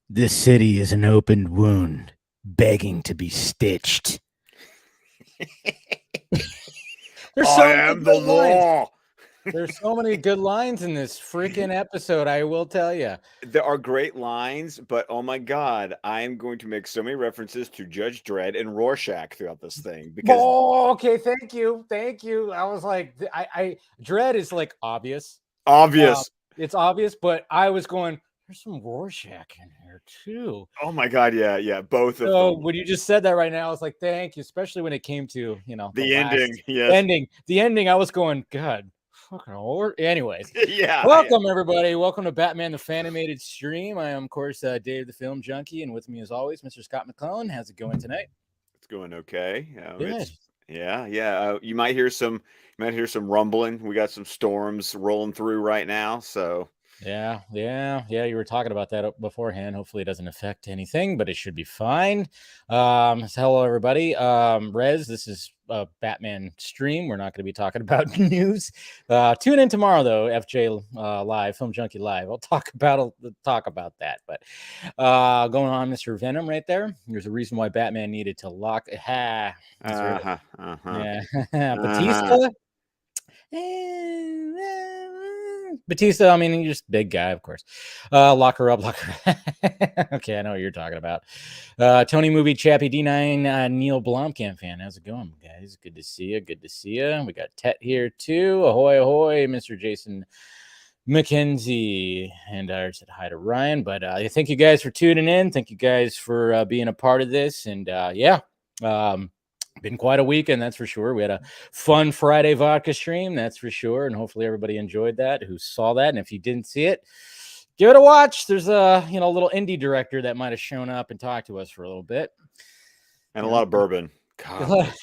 This city is an open wound, begging to be stitched. There's I so many am the good lines. law. There's so many good lines in this freaking episode, I will tell you. There are great lines, but oh my God, I am going to make so many references to Judge Dredd and Rorschach throughout this thing because Oh, okay. Thank you. Thank you. I was like, Dread is like obvious. Uh, obvious. it's obvious, but I was going, there's some Rorschach in here too. Oh my God, yeah, yeah, both of So them. when you just said that right now, I was like, thank you, especially when it came to, the The ending, last yes. ending. The ending, I was going, God, fucking Lord. Anyways, Yeah. welcome everybody. Welcome to Batman the Fan-imated stream. I am, of course, Dave the Film Junkie, and with me as always, Mr. Scott McClellan. How's it going tonight? It's going okay. Good. Yeah. You might hear some rumbling. We got some storms rolling through right now, so Yeah. You were talking about that beforehand. Hopefully, it doesn't affect anything, but it should be fine. So hello, everybody. Rez, this is a Batman stream. We're not going to be talking about news. Tune in tomorrow, though. FJ Live, Film Junkie Live. I'll talk about that. But going on, Mr. Venom, right there. There's a reason why Batman needed to lock. That's right. Yeah, uh-huh. Batista. Batista, I mean, you're just big guy, of course. Lock her up. Okay, I know what you're talking about. Tony Movie Chappie D9, Neil Blomkamp fan. How's it going, guys? Good to see you. We got Tet here too. Ahoy, ahoy, Mr. Jason McKenzie. And I said hi to Ryan. But thank you guys for tuning in. Thank you guys for being a part of this. And been quite a weekend, that's for sure. We had a fun Friday vodka stream, that's for sure, and hopefully everybody enjoyed that who saw that. And if you didn't see it, give it a watch. There's a little indie director that might have shown up and talked to us for a little bit, And a lot of bourbon. God,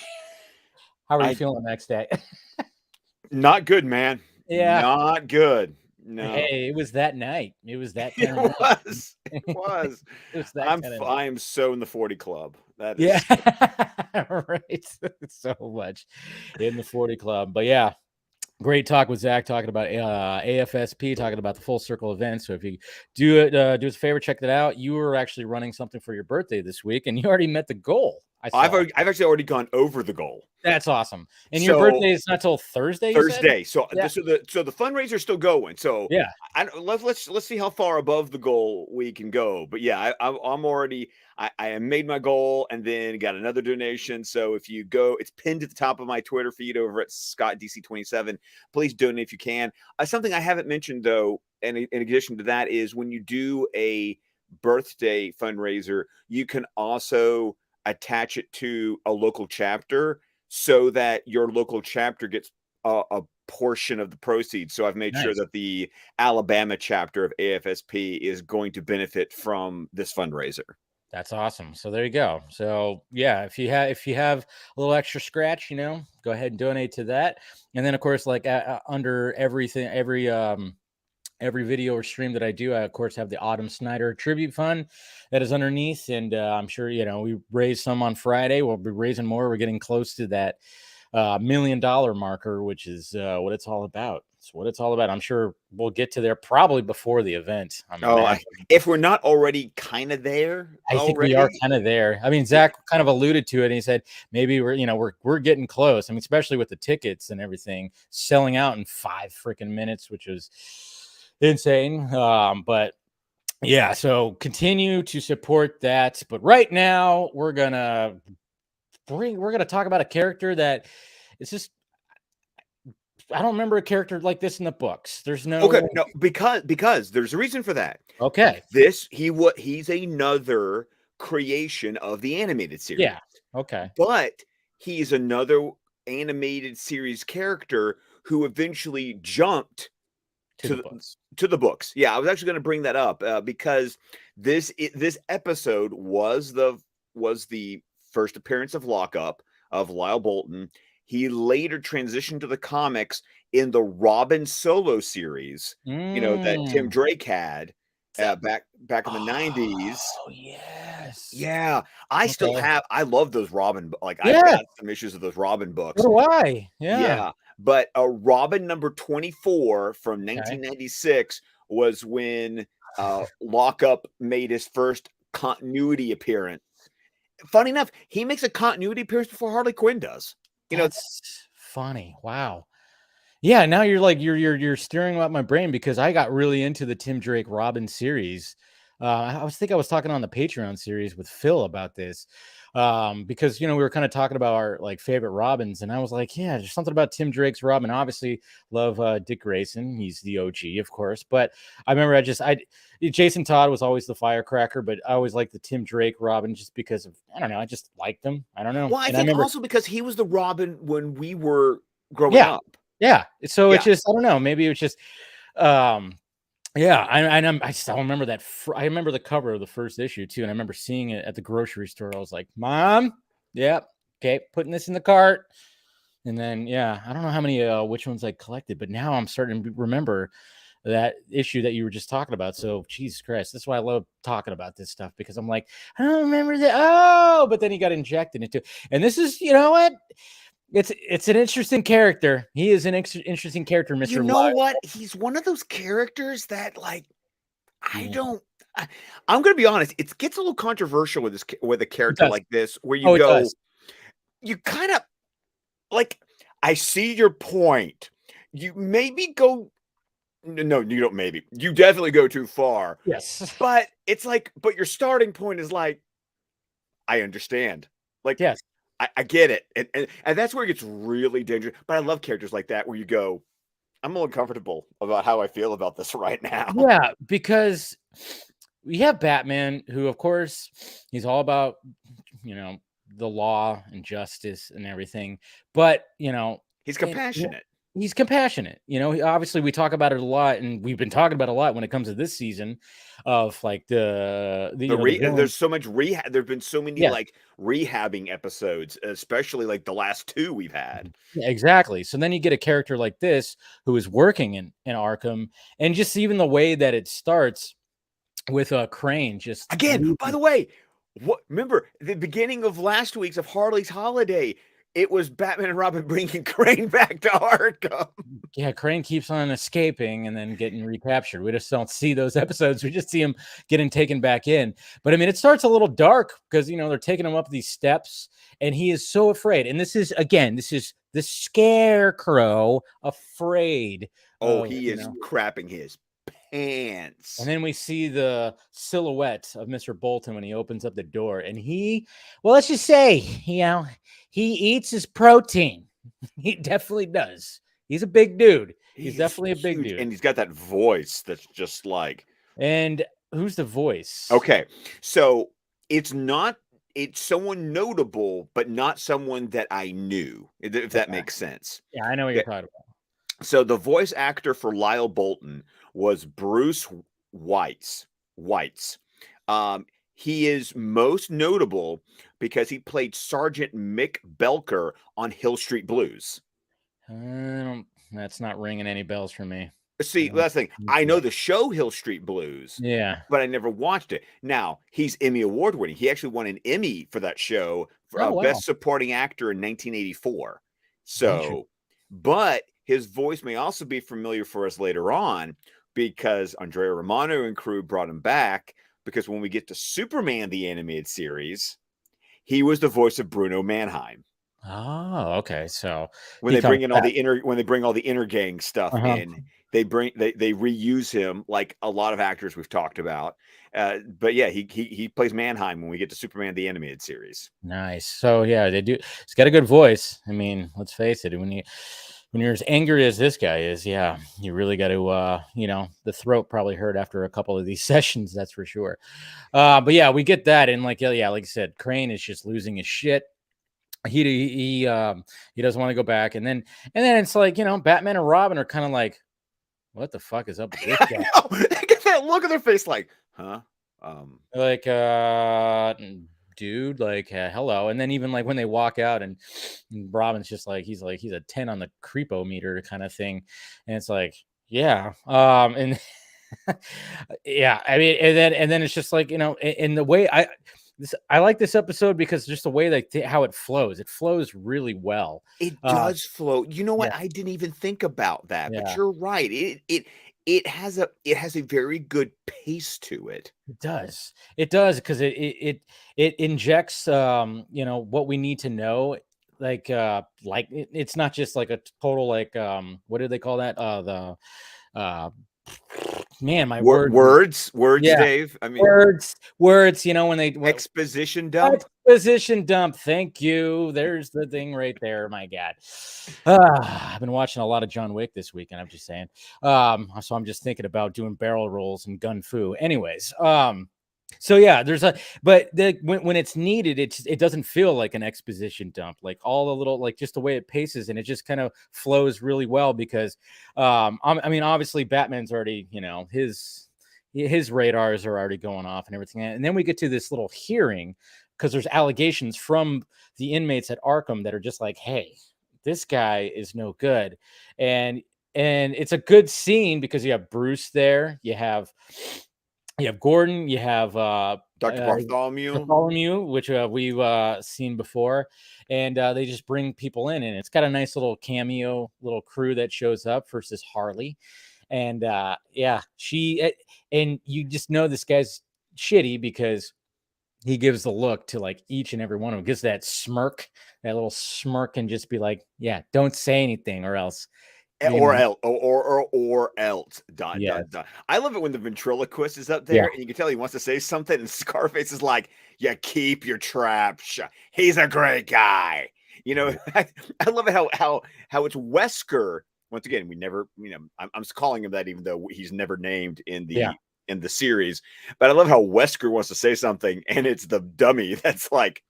how are you feeling the next day? not good, man. Yeah. Not good. No. Hey, it was that night. It was that It kind of was. night. It was. It was that kind of I am so in the 40 club. That is. Yeah. Right. So much in the 40 club. But yeah, great talk with Zach talking about AFSP, talking about the full circle event. So if you do it, do us a favor, check that out. You were actually running something for your birthday this week, and you already met the goal. I've actually already gone over the goal. That's awesome. And your birthday is not till Thursday. Thursday. So yeah. so the fundraiser's still going. So yeah, let's see how far above the goal we can go. But yeah, I'm already I made my goal and then got another donation. So if you go, it's pinned at the top of my Twitter feed over at Scott DC27. Please donate if you can. Something I haven't mentioned though, and in addition to that, is when you do a birthday fundraiser, you can also attach it to a local chapter so that your local chapter gets a portion of the proceeds. So I've made sure that the Alabama chapter of AFSP is going to benefit from this fundraiser. That's awesome. So there you go. So yeah, if you have a little extra scratch, go ahead and donate to that. And then of course, like under everything, every video or stream that I do, I of course have the Autumn Snyder tribute fund that is underneath, and I'm sure we raised some on Friday. We'll be raising more. We're getting close to that $1 million marker, which is what it's all about. It's what it's all about. I'm sure we'll get to there probably before the event. If we're not already kind of there, I think we are kind of there. I mean, Zach kind of alluded to it, and he said maybe we're getting close. I mean, especially with the tickets and everything selling out in 5 freaking minutes, which is insane. But yeah, so continue to support that. But right now we're gonna talk about a character that it's just, I don't remember a character like this in the books. There's no because there's a reason for that. Okay. He's another creation of the animated series. Yeah. Okay. But he's another animated series character who eventually jumped to the books. Yeah, I was actually going to bring that up because this episode was the first appearance of Lockup of Lyle Bolton. He later transitioned to the comics in the Robin solo series, that Tim Drake had back in the 90s. Oh yes. Yeah, I love those Robin. I've got some issues of those Robin books. So do I. Yeah. But Robin number 24 from 1996 was when Lockup made his first continuity appearance. Funny enough, he makes a continuity appearance before Harley Quinn does. You know, That's funny. Wow. Yeah, now you're like you're stirring up my brain because I got really into the Tim Drake Robin series. I was talking on the Patreon series with Phil about this. Because we were kind of talking about our like favorite Robins, and I was like, yeah, there's something about Tim Drake's Robin. Obviously, love Dick Grayson, he's the OG, of course. But I remember Jason Todd was always the firecracker, but I always liked the Tim Drake Robin just because of I don't know, I just liked them. I don't know. well, I And I think remember, also because he was the Robin when we were growing yeah, up. yeah. So it's Yeah. just I don't know, maybe it's just um yeah, I still remember that. I remember the cover of the first issue too, and I remember seeing it at the grocery store. I was like, "Mom, yep, okay, putting this in the cart." And then, yeah, I don't know how many which ones I collected, but now I'm starting to remember that issue that you were just talking about. So, Jesus Christ, that's why I love talking about this stuff because I'm like, I don't remember that. Oh, but then he got injected into, and this is, you know what? It's an interesting character. He is an interesting character, You Mister know Lyle. what? He's one of those characters that, like, I Yeah, don't. I'm going to be honest. It gets a little controversial with with a it character does. like this, where you Oh, it go, does. you kind of like. I see your point. You maybe go. No, you don't. Maybe you definitely go too far. Yes. But it's like, but your starting point is like, I understand. Like, Yes. I get it, and that's where it gets really dangerous. But I love characters like that where you go, I'm a little uncomfortable about how I feel about this right now. Yeah, because we have Batman, who, of course, he's all about, you know, the law and justice and everything. But, He's and, compassionate. he's compassionate. Obviously, we talk about it a lot, and we've been talking about it a lot when it comes to this season of like the villain. There's so much rehab. There've been so many Yes. like rehabbing episodes, especially like the last two we've had. Yeah, exactly. So then you get a character like this who is working in Arkham, and just even the way that it starts with a Crane just Again, by the way, what remember the beginning of last week's of Harley's Holiday? It was Batman and Robin bringing Crane back to Arkham. Yeah, Crane keeps on escaping and then getting recaptured. We just don't see those episodes. We just see him getting taken back in. But I mean, it starts a little dark because they're taking him up these steps, and he is so afraid. And this is the scarecrow afraid Oh, of he is crapping his and pants. then we see the silhouette of Mr. Bolton when he opens up the door, and well, let's just say, he eats his protein. He definitely does. He's a big dude. He's He is definitely a big huge, dude. and he's got that voice that's just like And who's the voice? okay. So it's someone notable, but not someone that I knew, if that Okay. makes sense. Yeah, I know what you're Yeah. talking about. So the voice actor for Lyle Bolton was Bruce Whites. Whites. He is most notable because he played Sergeant Mick Belker on Hill Street Blues. That's not ringing any bells for me. I See, don't that's the thing. think I so. know the show Hill Street Blues, Yeah. but I never watched it. Now, he's Emmy award winning. He actually won an Emmy for that show for Oh, wow. Best Supporting Actor in 1984. Interesting. So, but his voice may also be familiar for us later on because Andrea Romano and crew brought him back because when we get to Superman the animated series, he was the voice of Bruno Mannheim. Oh, okay. So When he they comes bring in all back. the inner gang stuff Uh-huh. in, they reuse him like a lot of actors we've talked about. But yeah, he plays Mannheim when we get to Superman the animated series. Nice. So yeah, they do. He's got a good voice. I mean, let's face it. When you're as angry as this guy is, yeah, you really got to. The throat probably hurt after a couple of these sessions. That's for sure. But yeah, we get that, and like yeah, like I said, Crane is just losing his shit. He doesn't want to go back, and then it's like Batman and Robin are kind of like, what the fuck is up with this I guy? know. They get that look on their face like, huh? Like, dude, like, hello. And then even like when they walk out and Robin's just like, he's a 10 on the creepo meter kind of thing. And it's like, yeah. And yeah, I mean, and then it's just like, in the way I like this episode because just the way how it flows really well. It Uh, does flow. You know yeah, what? I didn't even think about that, but yeah. you're right. it has a very good pace to it. It does. It does because it injects what we need to know. It's not just like a total what do they call that? The uh man, my word. Words, Yeah, Dave. I mean, words, when they exposition dump. exposition dump. Thank you. There's the thing right there. My God. I've been watching a lot of John Wick this weekend. I'm just saying. So I'm just thinking about doing barrel rolls and gun fu. Anyways, so yeah, when it's needed, it doesn't feel like an exposition dump. Like all the little just the way it paces and it just kind of flows really well because I mean obviously Batman's already his radars are already going off and everything. And then we get to this little hearing because there's allegations from the inmates at Arkham that are just like, hey, this guy is no good. And it's a good scene because you have Bruce there, you have Gordon, you have Dr. Bartholomew. Bartholomew, which we've seen before, and they just bring people in, and it's got a nice little cameo, little crew that shows up versus Harley, and and you just know this guy's shitty because he gives the look to like each and every one of them, gives that smirk, that little smirk, and just be like, yeah, don't say anything or else. Or else, or else. Dot Yes. dot dot. I love it when the ventriloquist is up Yeah. there, and you can tell he wants to say something, and Scarface is like, "You keep your trap shut. He's a great guy." I love it how it's Wesker. Once again, we never, I'm calling him that even though he's never named in Yeah. the series. But I love how Wesker wants to say something, and it's the dummy that's like,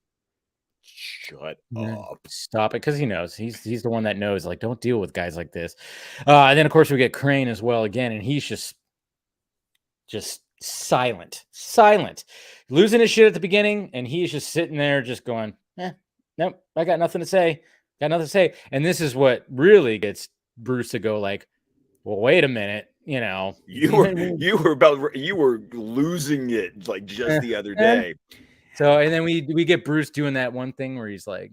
"Shut up." Stop it, because he knows he's the one that knows. Like, don't deal with guys like this. And then of course we get Crane as well again, and he's just silent, losing his shit at the beginning, and he's just sitting there, just going, nope, I got nothing to say, And this is what really gets Bruce to go like, well, wait a minute, You were losing it like just the other Eh. day. So, and then we get Bruce doing that one thing where he's like,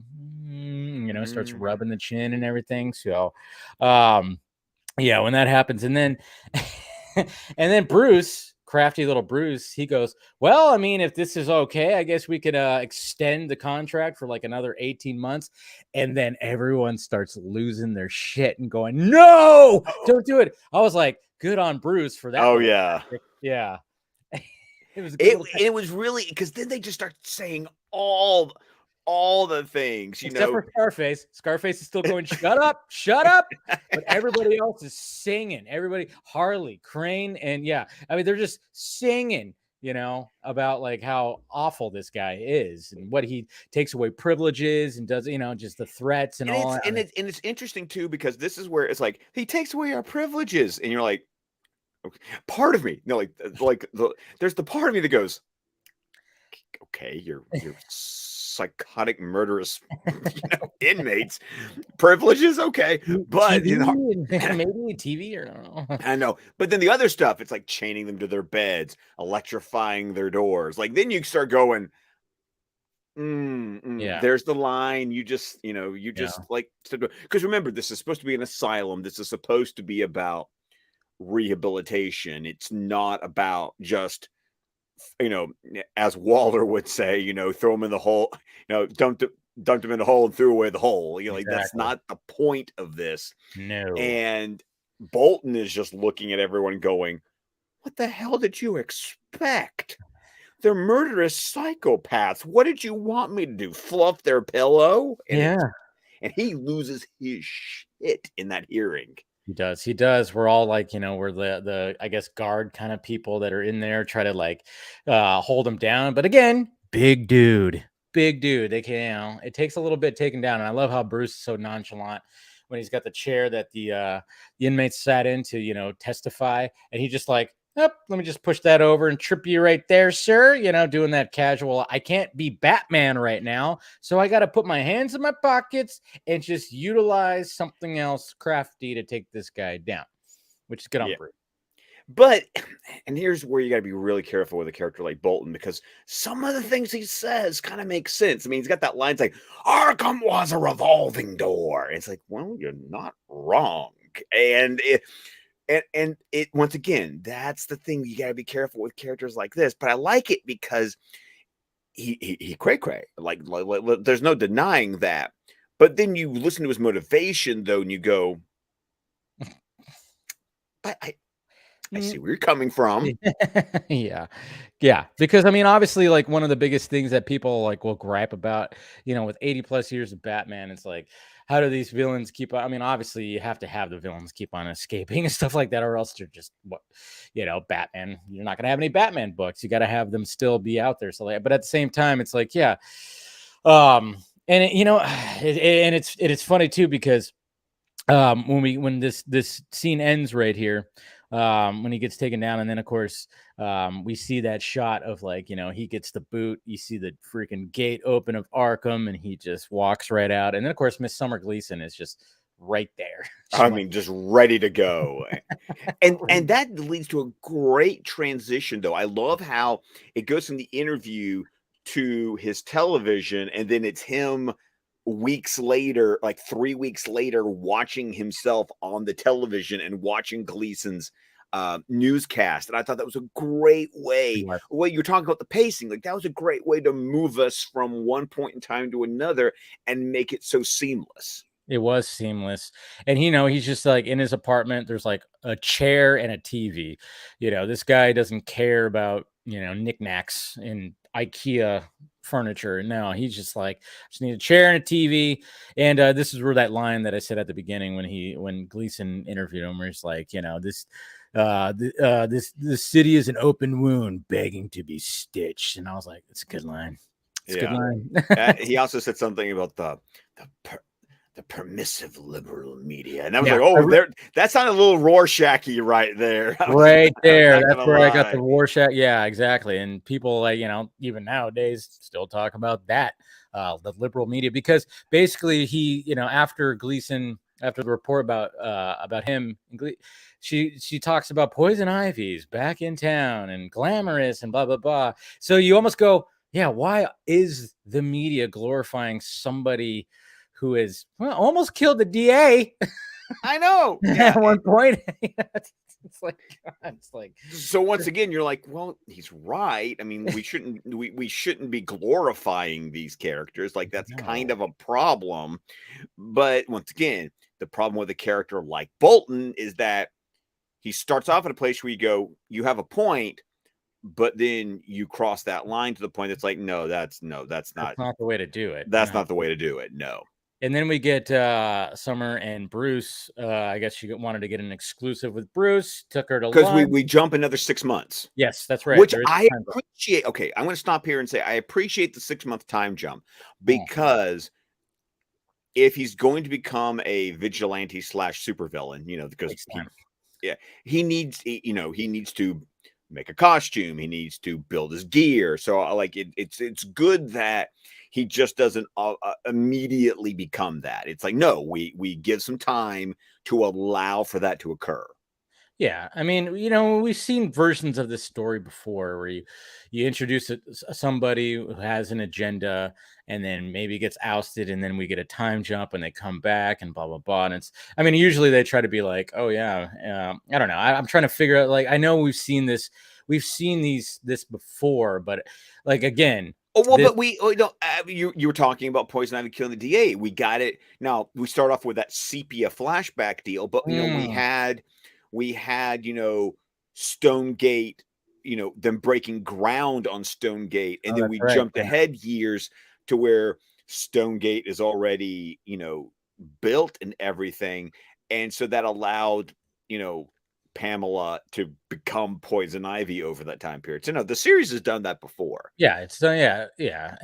starts Mhm. rubbing the chin and everything. So, yeah, when that happens, and then Bruce, crafty little Bruce, he goes, well, I mean, if this is okay, I guess we could extend the contract for like another 18 months. And then everyone starts losing their shit and going, no, don't do it. I was like, good on Bruce for that. Oh yeah. Tactic. Yeah. It was a good It little it was really because then they just start saying all the things, except for Scarface. Scarface is still going, shut up, shut up. But everybody else is singing. Everybody, Harley, Crane, and yeah, I mean, they're just singing, about like how awful this guy is and what he takes away privileges and does, just the threats and And all it's that. and it's and it's interesting too because this is where it's like he takes away our privileges, and you're like, okay. Part of me, no, there's the part of me that goes, okay, you're psychotic, murderous, inmates, privileges, okay, but Maybe TV or I don't know. I know, but then the other stuff, it's like chaining them to their beds, electrifying their doors. Like then you start going, Yeah, there's the line. You yeah, just like because remember, this is supposed to be an asylum. This is supposed to be about rehabilitation. It's not about just as Waller would say, throw them in the hole, dumped them in the hole and threw away the hole. Like that's exactly. not the point of this. No. And Bolton is just looking at everyone going, what the hell did you expect? They're murderous psychopaths. What did you want me to do? Fluff their pillow? Yeah. And he loses his shit in that hearing. He does. He does. We're all like, we're the I guess guard kind of people that are in there, try to like hold him down. But again, big dude. Big dude. They can, it takes a little bit taken down. And I love how Bruce is so nonchalant when he's got the chair that the inmates sat in to, testify. And he just like, yep, let me just push that over and trip you right there, sir. Doing that casual. I can't be Batman right now. So I got to put my hands in my pockets and just utilize something else crafty to take this guy down, which is good on Yeah. Bruce. But, and here's where you got to be really careful with a character like Bolton because some of the things he says kind of make sense. I mean, he's got that line like, Arkham was a revolving door. And it's like, well, you're not wrong. And and it once again, that's the thing, you gotta be careful with characters like this, but I like it because he cray cray, like, there's no denying that, but then you listen to his motivation, though, and you go, "I see Mm, where you're coming from." yeah. Yeah, because I mean, obviously, like one of the biggest things that people like will gripe about, with 80 plus years of Batman, it's like, how do these villains keep I mean, obviously, you have to have the villains keep on escaping and stuff like that, or else they're just what, Batman. You're not gonna have any Batman books. You got to have them still be out there. So, like, but at the same time, it's like, yeah, um, and and it's funny too because when this scene ends right here, when he gets taken down, and then of course we see that shot of, like, he gets the boot, you see the freaking gate open of Arkham, and he just walks right out, and then of course Miss Summer Gleason is just right there. She's I like, mean, just ready to go. And "Great." that leads to a great transition, though. I love how it goes from the interview to his television, and then it's him weeks later, like 3 weeks later, watching himself on the television and watching Gleason's newscast. And I thought that was a great It way. was. Well, you're talking about the pacing, like that was a great way to move us from one point in time to another and make it so seamless. It was seamless. And he's just like in his apartment. There's like a chair and a TV. This guy doesn't care about, knickknacks and IKEA furniture. No, he's just like, just need a chair and a TV. And this is where that line that I said at the beginning when Gleason interviewed him, where he's like, this city is an open wound begging to be stitched. And I was like, it's a good line. It's a good Yeah. line. He also said something about the per the permissive liberal media, and I was Yeah. like, "Oh, there that sounded a little Rorschach-y right there." Right I'm there. not That's gonna where I got the lie. Rorschach. Yeah, exactly. And people, like, even nowadays still talk about that, the liberal media, because basically after Gleason, after the report about him, she talks about Poison Ivy's back in town and glamorous and blah blah blah. So you almost go, yeah, why is the media glorifying somebody who is, well, almost killed the DA I know. Yeah. at one point? It's like, God, it's like, So once again, you're like, "Well, he's right." I mean, we shouldn't be glorifying these characters, like, that's kind no. of a problem, but once again, the problem with a character like Bolton is that he starts off at a place where you go, "You have a point," but then you cross that line to the point that's like, no, That's not the way to do it. that's No. not the way to do it. No, And then we get Summer and Bruce. I guess she wanted to get an exclusive with Bruce, took her to because we lunch. we jump another 6 months, Yes, that's right. which There is I a time break. appreciate. Okay, I'm going to stop here and say I appreciate the 6 month time jump Mhm. because if he's going to become a vigilante slash supervillain, because Takes time. yeah, he needs to make a costume. He needs to build his gear. So I like it. It's good that he just doesn't immediately become that. It's like no, we give some time to allow for that to occur. Yeah, I mean, we've seen versions of this story before where you introduce somebody who has an agenda and then maybe gets ousted, and then we get a time jump and they come back and blah blah blah. And I mean, usually they try to be like, oh yeah, I don't know. I'm trying to figure out. Like, I know we've seen this before, but like again, Oh well, this. but you were talking about Poison Ivy killing the DA. We got it. Now we start off with that sepia flashback deal, but Mm, we had Stonegate, them breaking ground on Stonegate, and oh, then that's we right. jumped Yeah, ahead years to where Stonegate is already built and everything, and so that allowed you know Pamela to become Poison Ivy over that time period. So no, the series has done that before. yeah, it's yeah, yeah.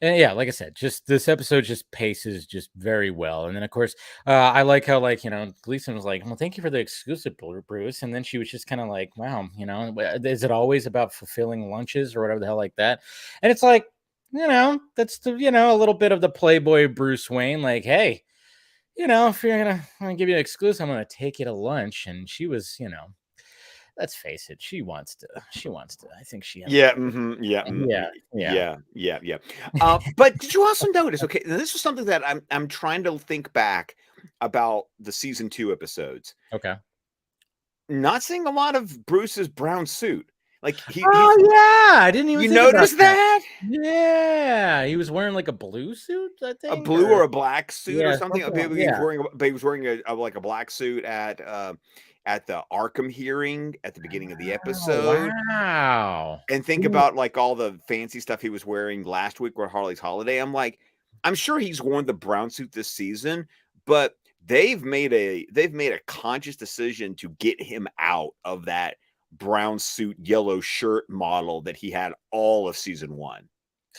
And yeah, like I said, just this episode just paces just very well. And then of course, I like how, like, Gleason was like, "Well, thank you for the exclusive, Bruce." And then she was just kind of like, "Wow, is it always about fulfilling lunches or whatever the hell like that?" And it's like, that's a little bit of the Playboy Bruce Wayne, like, hey, if you're gonna give you an exclusive, I'm gonna take you to lunch. And she was, let's face it, she wants to. I think she has a Yeah, little bit. mhm, yeah, Yeah, yeah. yeah, yeah, yeah. But did you also notice? Okay, and this is something that I'm trying to think back about the season 2 episodes. Okay. not seeing a lot of Bruce's brown suit. Like he's Oh yeah, I didn't even you think about notice that. that? Yeah, he was wearing like a blue suit, I A think, blue or or a black suit or yeah, something. something like yeah. He was wearing like a black suit at the Arkham hearing at the beginning of the Oh episode. wow. And think Ooh, about like all the fancy stuff he was wearing last week with Harley's Holiday. I'm like, I'm sure he's worn the brown suit this season, but they've made a conscious decision to get him out of that brown suit, yellow shirt model that he had all of season one.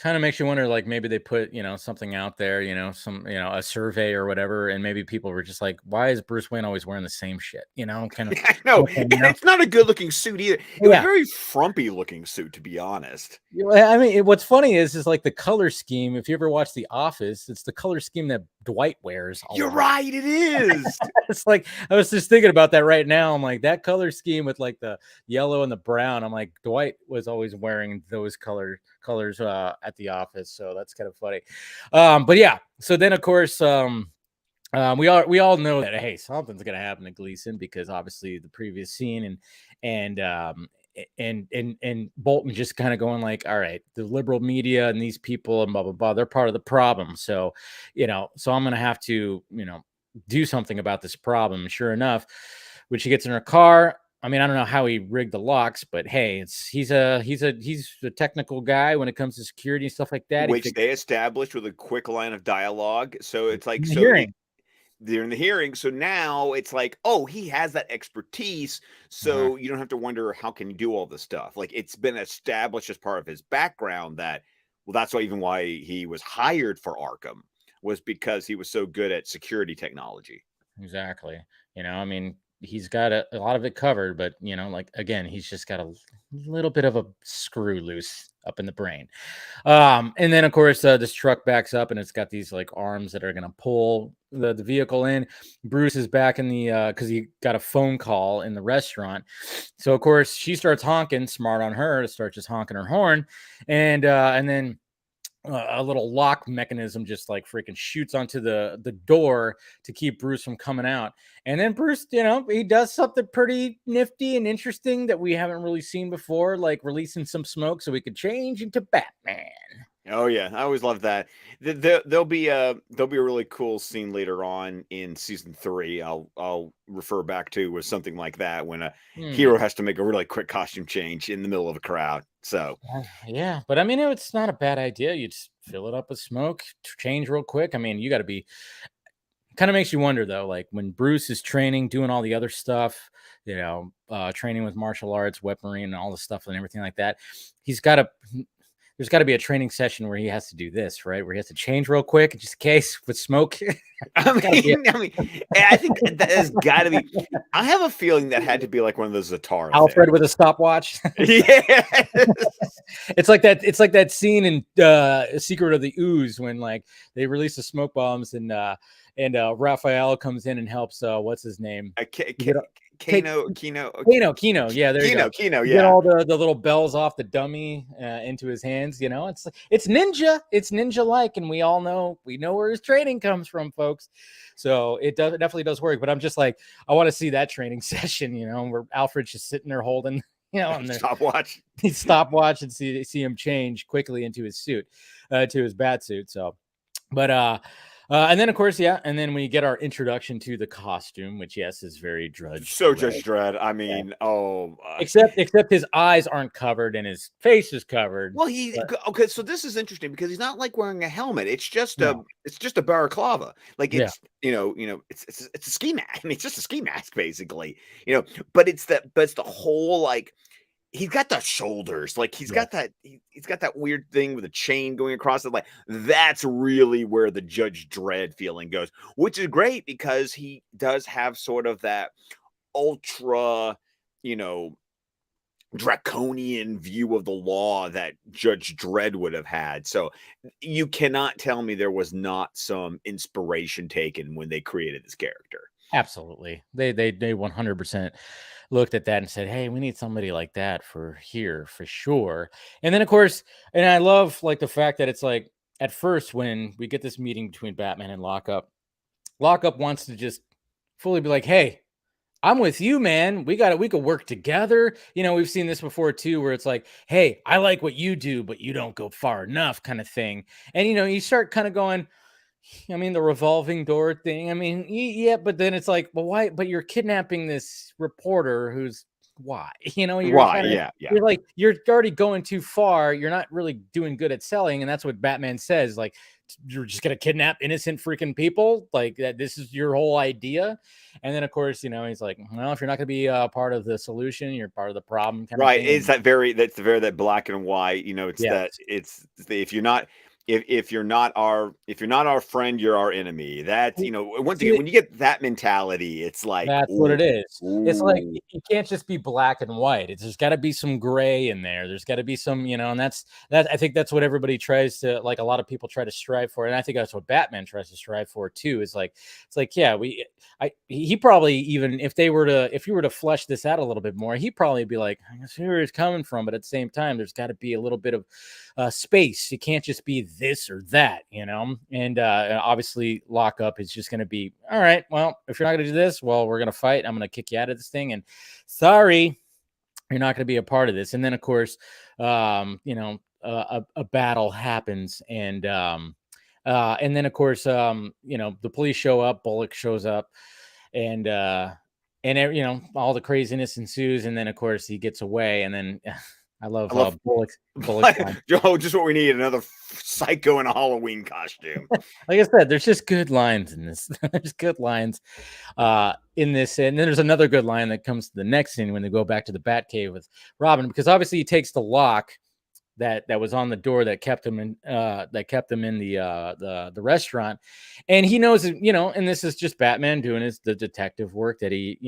kind of makes you wonder, like maybe they put, something out there, some, a survey or whatever, and maybe people were just like, why is Bruce Wayne always wearing the same shit? Kind of, I know, thing, and it's not a good looking suit either. It was Yeah. very frumpy looking suit, to be honest. I mean, what's funny is like the color scheme. If you ever watch The Office, it's the color scheme that Dwight wears a You're lot. right, it is. It's like I was just thinking about that right now. I'm like that color scheme with like the yellow and the brown. I'm like Dwight was always wearing those colors at the office, so that's kind of funny. But yeah, so then of course we all know that hey something's gonna happen to Gleason because obviously the previous scene and and Bolton just kind of going like, all right, the liberal media and these people and blah blah blah, they're part of the problem. So, so I'm gonna have to, do something about this problem. And sure enough, when she gets in her car, I mean, I don't know how he rigged the locks, but hey, he's a technical guy when it comes to security and stuff like that. He Which figured they established with a quick line of dialogue. So it's like, in the so hearing. they're in the hearing. So now it's like, oh, he has that expertise. Uh-huh. So you don't have to wonder how can he do all this stuff. Like it's been established as part of his background that, well, that's why even why he was hired for Arkham was because he was so good at security technology. Exactly. I mean, he's got a lot of it covered, but like again, he's just got a little bit of a screw loose up in the brain. And then of course this truck backs up and it's got these like arms that are gonna pull the vehicle in. Bruce is back in the because he got a phone call in the restaurant. So of course she starts honking, smart on her to start just honking her horn, and then a little lock mechanism just like freaking shoots onto the door to keep Bruce from coming out. And then Bruce, he does something pretty nifty and interesting that we haven't really seen before, like releasing some smoke so we could change into Batman. Oh yeah, I always love that. There'll be a really cool scene later on in season 3. I'll refer back to with something like that when a Hmm. hero has to make a really quick costume change in the middle of a crowd. So Yeah, but I mean, it's not a bad idea. You just fill it up with smoke, change real quick. I mean, you got to be kind of makes you wonder though, like when Bruce is training, doing all the other stuff, training with martial arts, weaponry, and all the stuff and everything like that. He's got to. There's got to be a training session where he has to do this, right? Where he has to change real quick, just in case with smoke. I It's got to be. I think that has got to be. I have a feeling that had to be like one of those Zatara Alfred things. with a stopwatch. Yes. It's like that. It's like that scene in Secret of the Ooze when like they release the smoke bombs and Raphael comes in and helps. What's his name? You get take Kino. Yeah, there you go. Kino. You get Yeah. all the little bells off the dummy into his hands. It's ninja. It's ninja like, and we know where his training comes from, folks. So it definitely does work. But I'm just like, I want to see that training session. Where Alfred's just sitting there holding, on the Stopwatch. stopwatch and see him change quickly into his suit, to his bat suit. So, but and then of course, yeah, and then we get our introduction to the costume, which yes is very Drudge So Dredd. Judge Dredd. I Yeah. mean, oh, Except his eyes aren't covered and his face is covered. well, But okay. So this is interesting because he's not like wearing a helmet. no, It's just a balaclava. Like yeah, it's it's a ski mask. I mean, it's just a ski mask basically. But it's the whole like he's got the shoulders, like he's yeah, got that he's got that weird thing with a chain going across it. Like that's really where the Judge Dredd feeling goes, which is great because he does have sort of that ultra, you know, draconian view of the law that Judge Dredd would have had. So you cannot tell me there was not some inspiration taken when they created this character. absolutely. They 100% looked at that and said, "Hey, we need somebody like that for here for sure." And then of course, and I love like the fact that it's like at first when we get this meeting between Batman and Lockup, Lockup wants to just fully be like, "Hey, I'm with you, man. We could work together. We've seen this before too, where it's like, hey, I like what you do, but you don't go far enough, kind of thing. And you start kind of going, I mean, the revolving door thing. I mean, yeah, but then it's like, well, why? But you're kidnapping this reporter who's why? You're Why? kind of Yeah, yeah. you're like you're already going too far. You're not really doing good at selling, and that's what Batman says. Like, you're just gonna kidnap innocent freaking people, like that. This is your whole idea. And then, of course, he's like, well, if you're not gonna be part of the solution, you're part of the problem, kind of Right. thing. It's And that black and white, it's yes, if you're not if you're not our friend, you're our enemy. That's, once again, see, when you get that mentality, it's like, that's what ooh, it is. It's like ooh. it can't just be black and white. There's gotta be some gray in there. There's gotta be some, and that I think that's what everybody tries to, like, a lot of people try to strive for. And I think that's what Batman tries to strive for too. Is like, it's like, yeah, he probably, even if you were to flesh this out a little bit more, he'd probably be like, I see where he's coming from, but at the same time, there's got to be a little bit of space. It can't just be this or that. And obviously, lockup is just going to be, all right. Well, if you're not going to do this, well, we're going to fight. I'm going to kick you out of this thing. And sorry, you're not going to be a part of this. And then, of course, a battle happens, and then, of course, the police show up. Bullock shows up, and all the craziness ensues. And then, of course, he gets away. And then I love I love Bullock's line. Joe, just what we need, another psycho in a Halloween costume. Like I said, there's just good lines in this. There's good lines in this, and then there's another good line that comes to the next scene when they go back to the Batcave with Robin, because obviously he takes the lock that was on the door that kept him in the restaurant, and he knows, and this is just Batman doing the detective work, that he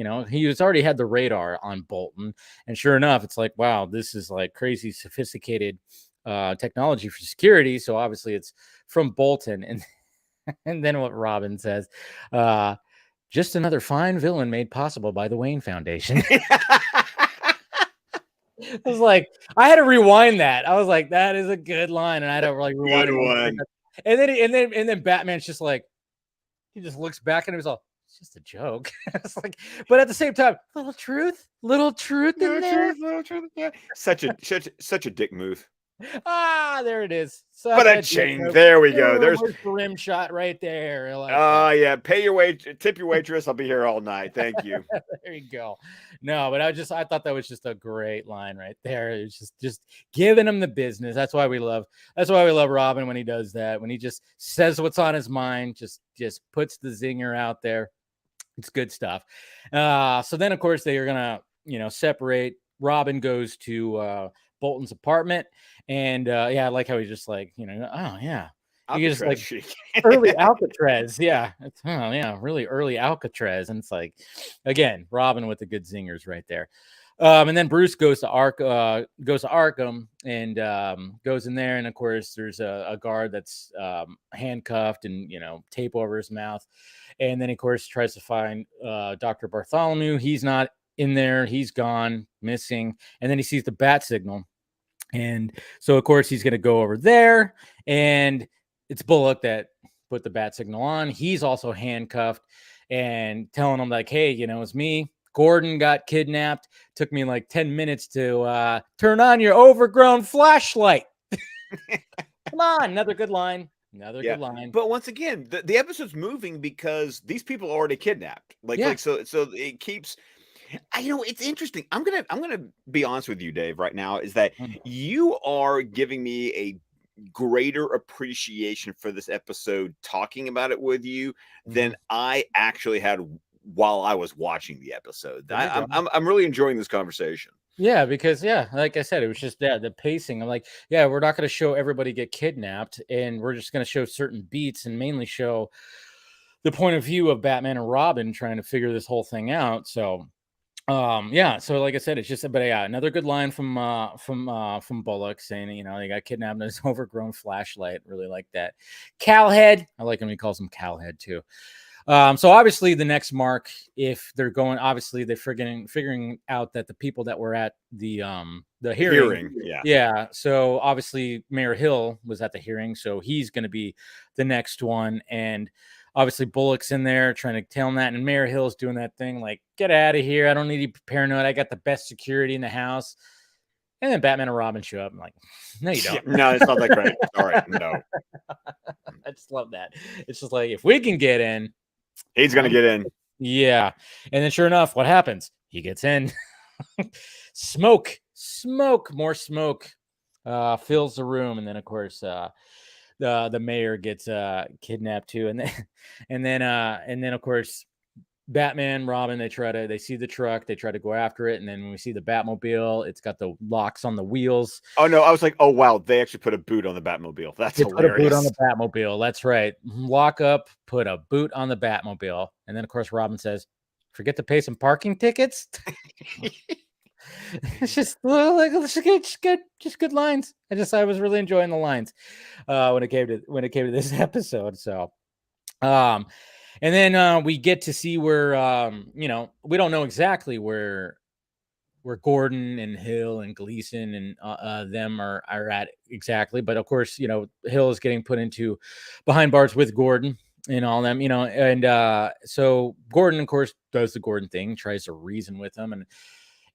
was already had the radar on Bolton. And sure enough, it's like, wow, this is like crazy sophisticated technology for security, so obviously it's from Bolton. And then what Robin says, uh just another fine villain made possible by the Wayne Foundation. I was like, I had to rewind that. I was like, that is a good line. And I had to like rewind Good it real quick. one. And then Batman's just like, he just looks back and he was all, it's just a joke. It's like, but at the same time, little truth in No there. truth, no truth. Yeah. Such a dick move. There it is. But a Such a chain. joke. There we go. There's Where's the rim shot right there? I like that. yeah. Pay your tip your waitress. I'll be here all night. Thank you. There you go. No, but I thought that was just a great line right there. It's just giving him the business. That's why we love Robin, when he does that, when he just says what's on his mind, just puts the zinger out there. It's good stuff. So then, of course, they are gonna separate. Robin goes to Bolton's apartment, and yeah, I like how he's just like, oh yeah, you just Alcatraz like chic. early Alcatraz. Yeah. Yeah, really early Alcatraz. And it's like, again, Robin with the good zingers right there. And then Bruce goes to Arkham, and goes in there. And of course, there's a guard that's handcuffed and, tape over his mouth. And then, of course, tries to find Dr. Bartholomew. He's not in there. He's gone, missing. And then he sees the bat signal. And so, of course, he's going to go over there, and it's Bullock that put the bat signal on. He's also handcuffed and telling him, like, hey, it's me. Gordon got kidnapped. Took me like 10 minutes to turn on your overgrown flashlight. Come on. Another good line. Another Yeah. good line. But once again, the episode's moving because these people are already kidnapped. Yeah. So it keeps it's interesting. I'm gonna be honest with you, Dave, right now, is that Mm. you are giving me a greater appreciation for this episode talking about it with you than Mhm. I actually had while I was watching the episode. There you go. I'm really enjoying this conversation. Yeah, because like I said, it was just the pacing. I'm like, yeah, we're not going to show everybody get kidnapped, and we're just going to show certain beats and mainly show the point of view of Batman and Robin trying to figure this whole thing out. So yeah, so like I said, it's just, but yeah, another good line from Bullock saying, they got kidnapped in his overgrown flashlight. Really like that. Calhead. I like when he calls him Calhead too. So obviously the next mark, if they're going, obviously they're figuring out that the people that were at the hearing, Yeah. yeah. So obviously Mayor Hill was at the hearing, so he's going to be the next one. And obviously Bullock's in there trying to tell him that, and Mayor Hill's doing that thing like, get out of here, I don't need you paranoid, I got the best security in the house. And then Batman and Robin show up. I'm like, no, you don't. No, it's not that great. Sorry, no. I just love that. It's just like, if we can get in, He's gonna get in. yeah. And then sure enough, what happens? He gets in. Smoke, more smoke fills the room. And then of course the mayor gets kidnapped too. And then and then of course Batman, Robin, they see the truck, they try to go after it, and then when we see the Batmobile, it's got the locks on the wheels. Oh no, I was like, oh wow, they actually put a boot on the Batmobile. That's They hilarious. put a boot on the Batmobile. That's right. Lock up, put a boot on the Batmobile, and then of course Robin says, "Forget to pay some parking tickets." It's just like just good lines. I was really enjoying the lines when it came to this episode. So, and then we get to see where we don't know exactly where Gordon and Hill and Gleason and them are at exactly, but of course Hill is getting put into behind bars with Gordon and all them, and so Gordon of course does the Gordon thing, tries to reason with them, and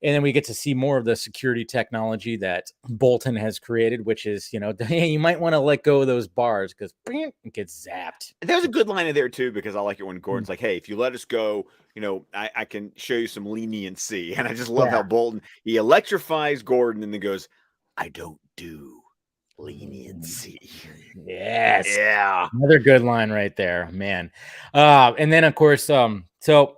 then we get to see more of the security technology that Bolton has created, which is, hey, you might want to let go of those bars because it gets zapped. There's a good line in there too, because I like it when Gordon's like, "Hey, if you let us go, I can show you some leniency." And I just love how Bolton, he electrifies Gordon and then goes, "I don't do leniency." Yes. Yeah. Another good line right there, man. And then of course, so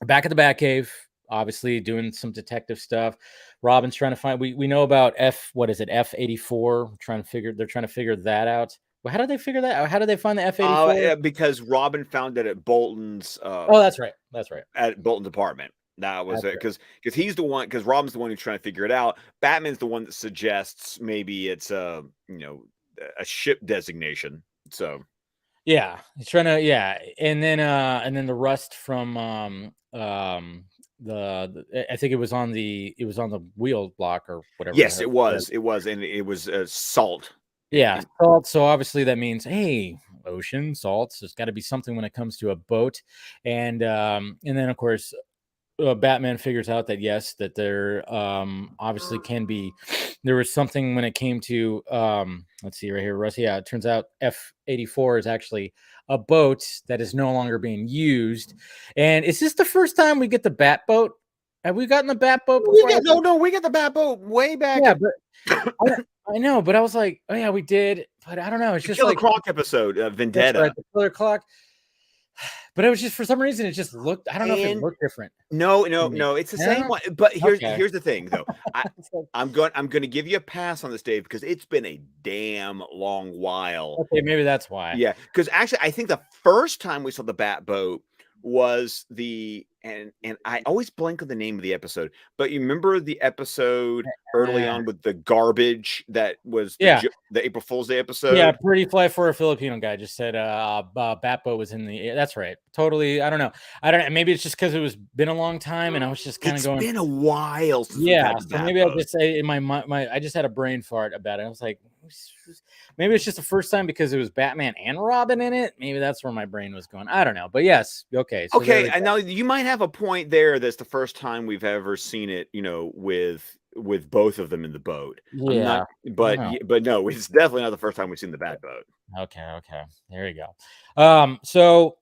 back at the Batcave, obviously doing some detective stuff. Robin's trying to find, we know about F-84, they're trying to figure that out. Well, how did they figure that out? How did they find the F-84? Because Robin found it at Bolton's oh, that's right. At Bolton's apartment. That was That's it, because he's the one, because Robin's the one who's trying to figure it out. Batman's the one that suggests maybe it's a ship designation. So yeah, he's trying to, and then the rust from I think it was on the wheel block or whatever. yes, it was, and it was salt. Yeah, salt. So obviously that means, hey, ocean salts. There's got to be something when it comes to a boat, and then of course Batman figures out that yes, that there obviously can be. There was something when it came to let's see right here, Russ. Yeah, it turns out F-84 is actually a boat that is no longer being used. And is this the first time we get the Bat boat? Have we gotten the Bat boat before? We got the Bat boat way back. Yeah, but I know, but I was like, oh yeah, we did, but I don't know. It's just Killer like Croc episode, Vendetta. right, the Killer Clock. But it was just, for some reason, it just looked, I don't know if it looked different. No, it's the same one. But here's the thing though. I'm going to give you a pass on this, Dave, because it's been a damn long while. Okay, maybe that's why. Yeah, because actually I think the first time we saw the Bat boat was and I always blank on the name of the episode, but you remember the episode early on with the garbage that was the April Fool's Day episode? Yeah, pretty fly for a Filipino guy just said Batboat was in the, that's right. Totally. I don't know. Maybe it's just because it was been a long time and I was just kind of going, it's been a while since so maybe I'll just say in my I just had a brain fart about it. I was like, maybe it's just the first time because it was Batman and Robin in it. Maybe that's where my brain was going. I don't know. But yes, okay. So okay, and now you might have a point there. That's the first time we've ever seen it, with both of them in the boat. Yeah. But no, it's definitely not the first time we've seen the Bat boat. Okay. There you go. So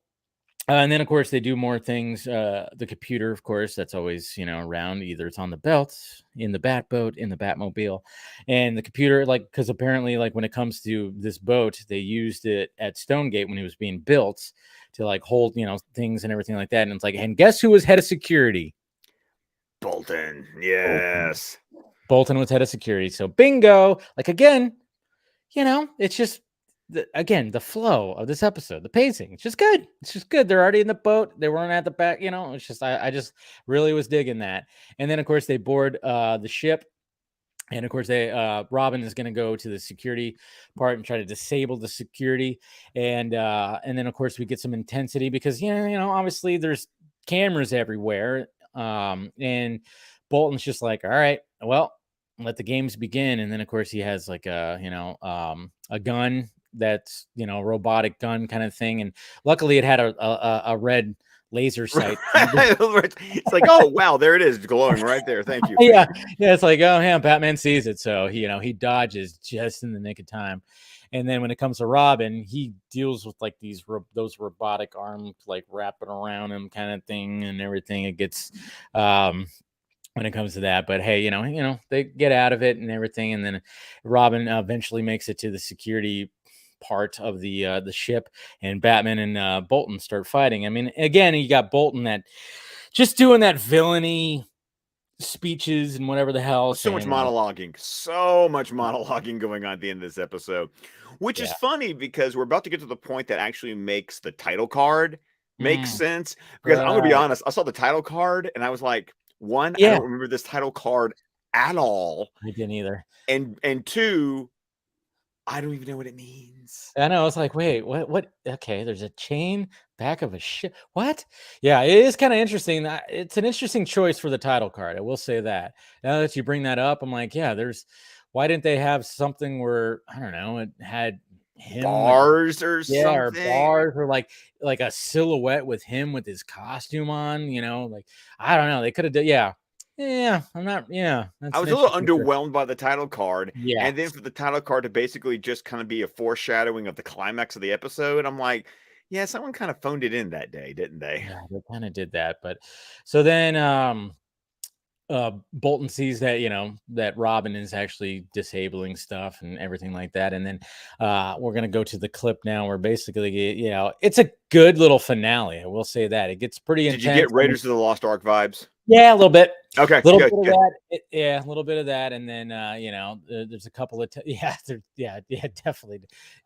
and then of course they do more things. The computer, of course, that's always around. Either it's on the belt, in the Bat boat, in the Batmobile, and the computer, like, because apparently, like, when it comes to this boat, they used it at Stonegate when it was being built to like hold things and everything like that. And it's like, and guess who was head of security? Bolton. Yes, Bolton was head of security. So bingo. Like, again, it's just. The flow of this episode, the pacing, it's just good. They're already in the boat. They weren't at the back. It's just, I just really was digging that. And then of course they board the ship, and of course Robin is going to go to the security part and try to disable the security. And then of course we get some intensity because obviously there's cameras everywhere. And Bolton's just like, all right, well, let the games begin. And then of course he has like a gun that's robotic gun kind of thing, and luckily it had a red laser sight. It's like, oh wow, there it is, glowing right there. Thank you. Yeah, it's like, oh yeah, Batman sees it, so he dodges just in the nick of time. And then when it comes to Robin, he deals with like those robotic arms like wrapping around him kind of thing and everything. It gets when it comes to that. But hey, they get out of it and everything, and then Robin eventually makes it to the security part of the ship, and Batman and Bolton start fighting. I mean, again, you got Bolton that just doing that villainy speeches and whatever the hell. So much monologuing going on at the end of this episode, which is funny because we're about to get to the point that actually makes the title card make sense. Because I'm gonna be honest, I saw the title card and I was like, one, I don't remember this title card at all. I didn't either. And two, I don't even know what it means. I know. It's like, wait, what? Okay, there's a chain back of a ship. What? Yeah, it is kind of interesting. It's an interesting choice for the title card. I will say that. Now that you bring that up, I'm like, yeah, why didn't they have something where, I don't know, it had him bars or something? Or bars, or like a silhouette with him with his costume on, like, I don't know. They could have done, I'm not. Yeah, I was a little underwhelmed by the title card. Yeah, and then for the title card to basically just kind of be a foreshadowing of the climax of the episode, I'm like, yeah, someone kind of phoned it in that day, didn't they? Yeah, they kind of did that. But so then Bolton sees that that Robin is actually disabling stuff and everything like that, and then we're gonna go to the clip now where basically it's a good little finale. I will say that it gets pretty intense. Did you get Raiders of the Lost Ark vibes? Yeah, a little bit. Okay, a little bit of that. A little bit of that, and then there's a couple of definitely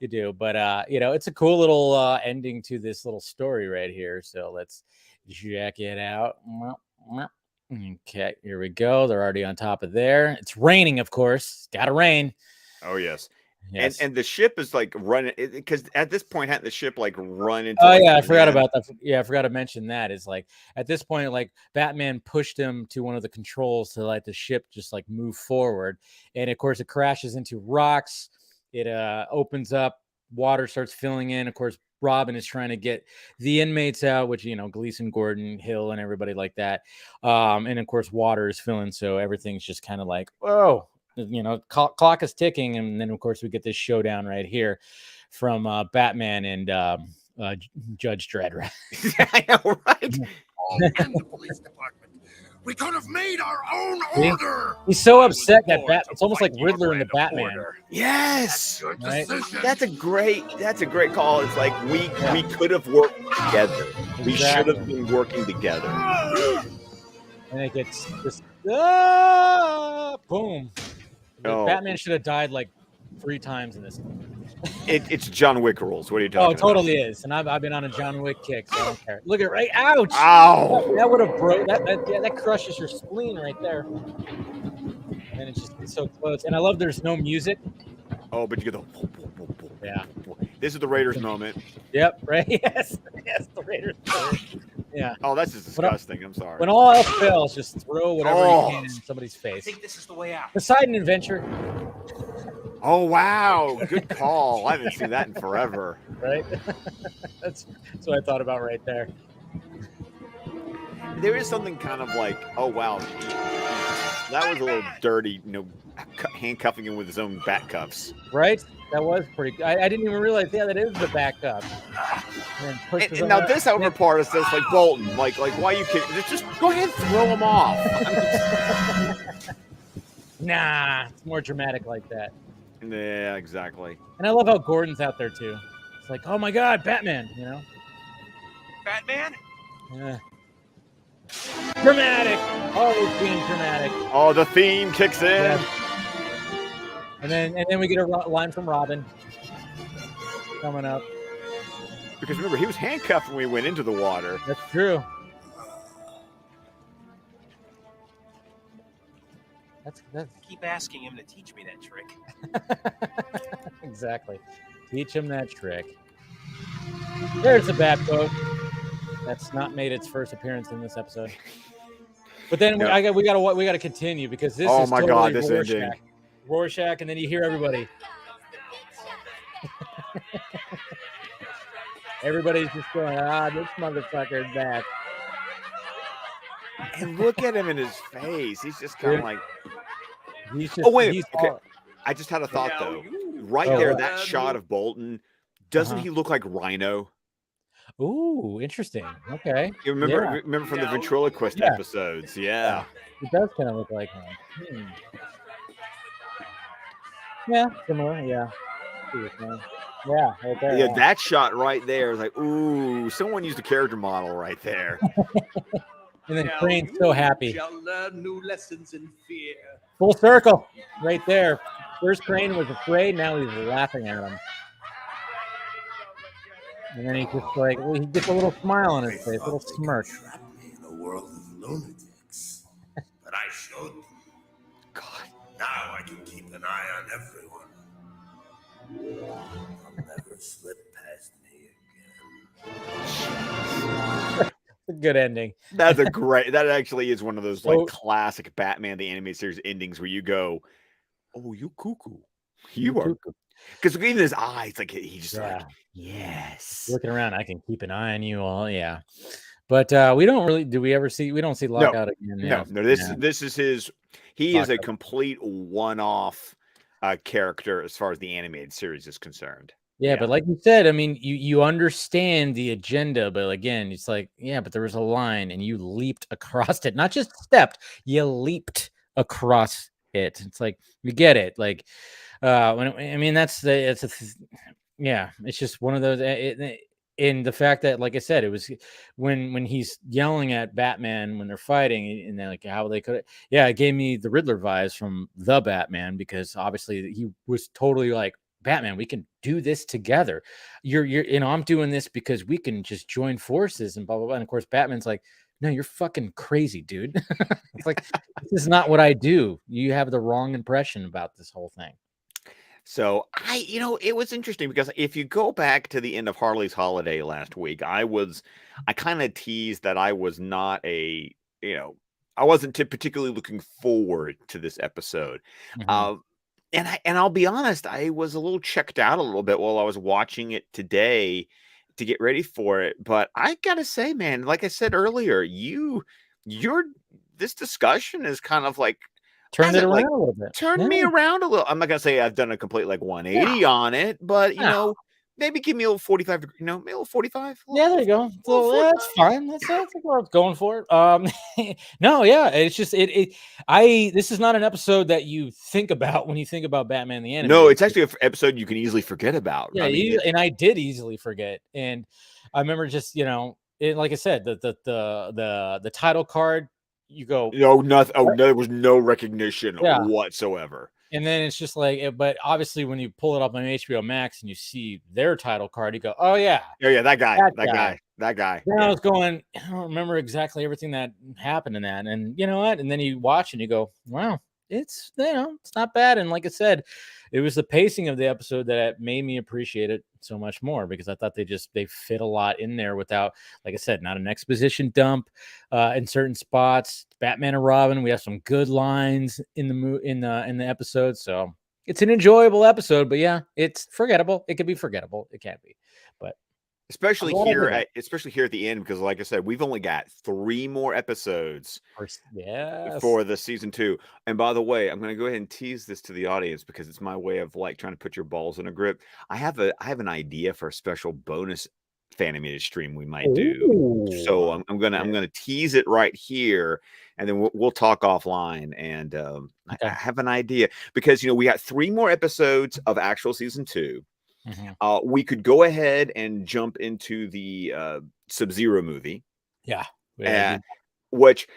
you do. But it's a cool little ending to this little story right here. So let's check it out. Okay, here we go. They're already on top of there. It's raining, of course. Gotta rain. Oh yes. Yes. And the ship is like running, because at this point, hadn't the ship like run into? Oh I forgot about that. Yeah, I forgot to mention that. Is like at this point, like Batman pushed him to one of the controls to let the ship just like move forward, and of course it crashes into rocks. It opens up, water starts filling in. Of course, Robin is trying to get the inmates out, which Gleason, Gordon, Hill, and everybody like that. And of course, water is filling, so everything's just kind of like, whoa. Clock is ticking, and then of course we get this showdown right here from Batman and Judge Dredd. I know, right? And the police department. We could have made our own order. He's so upset that it's almost like Riddler in the Batman. Order. Yes, that's a great call. It's like we could have worked together. Exactly. We should have been working together. And it gets just boom. Batman should have died like 3 times in this. It's John Wick rules. What are you talking about? Oh, totally is. And I've been on a John Wick kick, so I don't care. Look at right. Ouch! Ow! That would have broke that crushes your spleen right there. And it's so close. And I love there's no music. Oh, but you get the yeah. This is the Raiders moment. Yep. Right. Yes. The Raiders. Yeah. Oh, that's just disgusting. I'm sorry. When all else fails, just throw whatever you can in somebody's face. I think this is the way out. Poseidon Adventure. Oh wow, good call. I haven't seen that in forever. Right. That's what I thought about right there. There is something kind of like, oh wow, that was a little dirty. Handcuffing him with his own back cuffs. Right. That was pretty. I didn't even realize. Yeah, that is the back cuff. And now this, however, part is just like Bolton, like why you kidding? Just go ahead and throw him off. Nah, it's more dramatic like that. Yeah, exactly. And I love how Gordon's out there too. It's like, oh my God, Batman, Batman? Yeah. Dramatic. Always being dramatic. Oh, the theme kicks in. Yeah. And then we get a line from Robin coming up. Because remember, he was handcuffed when we went into the water. That's true. That's Keep asking him to teach me that trick. Exactly. Teach him that trick. There's the Batboat. That's not made its first appearance in this episode. But then we got to continue because this is totally God, this Rorschach. ending. Rorschach, and then you hear everybody. Everybody's just going, this motherfucker's back. And look at him in his face. He's just kind of like, he's just. oh wait, He's okay. all, I just had a thought though. Right Oh, there, what? that shot of Bolton, doesn't Uh-huh. he look like Rhino? Ooh, interesting. Okay. You remember from the ventriloquist Yeah. episodes? Yeah. It does kind of look like him. Yeah, similar. Yeah. Yeah, right there. Yeah, that shot right there is like, ooh, someone used a character model right there. And then Crane's so happy. Shall learn new lessons in fear. Full circle, right there. First Crane was afraid, now he's laughing at him. And then he's just like, well, he gets a little smile on his face, a little smirk. Trap me in a world of lunatics, but I showed them. God. Now I can keep an eye on everyone. They'll never slip past me again. A good ending. That's a great. That actually is one of those like classic Batman the Animated Series endings where you go, "Oh, you cuckoo, you are," because even his eyes, like he's just like, "Yes." Looking around, I can keep an eye on you all. Yeah, but we don't really. Do we ever see? We don't see Lockout again. Yeah. No. This is his. He is a complete one-off character as far as the animated series is concerned. Yeah, but like you said, I mean, you understand the agenda, but again, it's like, yeah, but there was a line and you leaped across it, not just stepped, you leaped across it. It's like, you get it. Like, I mean, yeah, it's just one of those. In the fact that, like I said, it was when he's yelling at Batman when they're fighting, and then like how they could, yeah, it gave me the Riddler vibes from the Batman, because obviously he was totally like, Batman, we can do this together. I'm doing this because we can just join forces and blah blah blah. And of course, Batman's like, no, you're fucking crazy, dude. It's like, this is not what I do. You have the wrong impression about this whole thing. So it was interesting because if you go back to the end of Harley's Holiday last week, I kind of teased that I was not I wasn't particularly looking forward to this episode. Mhm. And I'll be honest, I was a little checked out a little bit while I was watching it today to get ready for it. But I gotta say, man, like I said earlier, this discussion is kind of like Turned it around a little bit. Turned me around a little. I'm not gonna say I've done a complete like 180 on it, but maybe give me a little 45, maybe a little 45. Yeah, there you go. So that's fine. That's what I was going for. No, yeah, it's just this is not an episode that you think about when you think about Batman the Animated. No, it's actually an episode you can easily forget about. Yeah, and I did easily forget. And I remember just, like I said, the title card, you go, no, nothing. Oh, no, there was no recognition whatsoever. And then it's just like, but obviously when you pull it up on HBO Max and you see their title card, you go, oh yeah, that guy. Then I was going, I don't remember exactly everything that happened in that, and you know what? And then you watch and you go, wow, it's it's not bad. And like I said, it was the pacing of the episode that made me appreciate it so much more, because I thought they fit a lot in there without, like I said, not an exposition dump in certain spots. Batman and Robin, we have some good lines in the episode, so it's an enjoyable episode. But yeah, it's forgettable. It could be forgettable. It can't be, but especially here at the end, because like I said, we've only got 3 more episodes for the season 2. And by the way, I'm going to go ahead and tease this to the audience because it's my way of like trying to put your balls in a grip. I have an idea for a special bonus Fan-imated stream we might do. Ooh. So I'm gonna tease it right here, and then we'll talk offline. And I have an idea because we got 3 more episodes of actual season 2. Mm-hmm. We could go ahead and jump into the Sub-Zero movie. Yeah. Which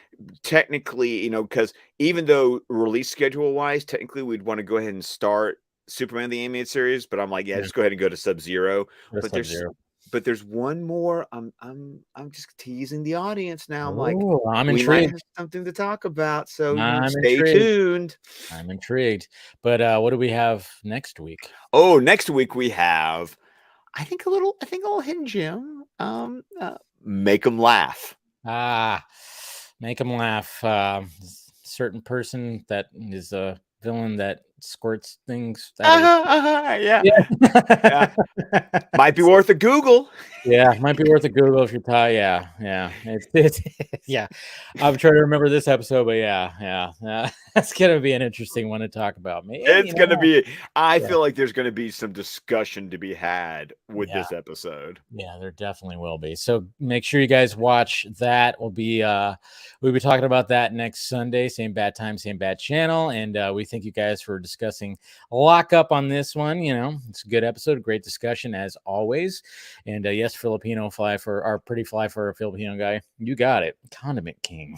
technically, because even though release schedule wise, technically we'd want to go ahead and start Superman the Animated Series, but I'm like, just go ahead and go to Sub-Zero. But there's one more. I'm just teasing the audience now. I'm like, I'm intrigued. Might have something to talk about. So stay tuned. I'm intrigued. But what do we have next week? Oh, next week we have, I think a little hidden gem. Make them laugh. Make them laugh. Certain person that is a villain that squirts things. Yeah. Yeah. Might be worth a Google. Yeah, might be worth a Google if you're tired. Yeah. It's yeah. I'm trying to remember this episode, but yeah. That's gonna be an interesting one to talk about. Maybe It's going to be, I Yeah. feel like there's going to be some discussion to be had with Yeah. this episode. Yeah, there definitely will be. So make sure you guys watch that. We'll be talking about that next Sunday, same bad time, same bad channel. And we thank you guys for discussing Lock Up on this one. You know, it's a good episode, great discussion as always. And yes, Filipino fly for our pretty fly for a Filipino guy. You got it. Condiment King.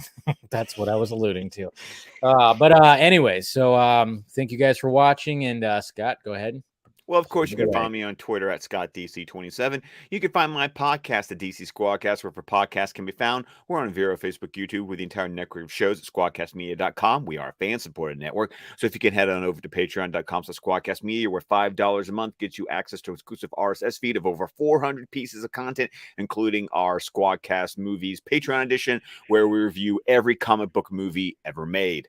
That's what I was alluding to. But anyways, so thank you guys for watching. And Scott, go ahead. Well, of course, you Take it can away. find me on Twitter at ScottDC27. You can find my podcast at DC Squadcast, wherever podcasts can be found. We're on Vero, Facebook, YouTube, with the entire network of shows at squadcastmedia.com. We are a fan-supported network, so if you can head on over to patreon.com/squadcastmedia, where $5 a month gets you access to exclusive RSS feed of over 400 pieces of content, including our Squadcast Movies Patreon edition, where we review every comic book movie ever made.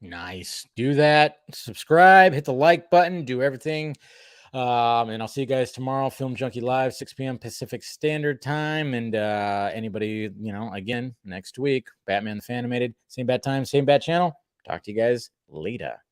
Nice. Do that. Subscribe, hit the like button, do everything. And I'll see you guys tomorrow. Film Junkie Live, 6 p.m. Pacific Standard Time. And anybody, again, next week, Batman the Fan-imated, same bad time, same bad channel. Talk to you guys later.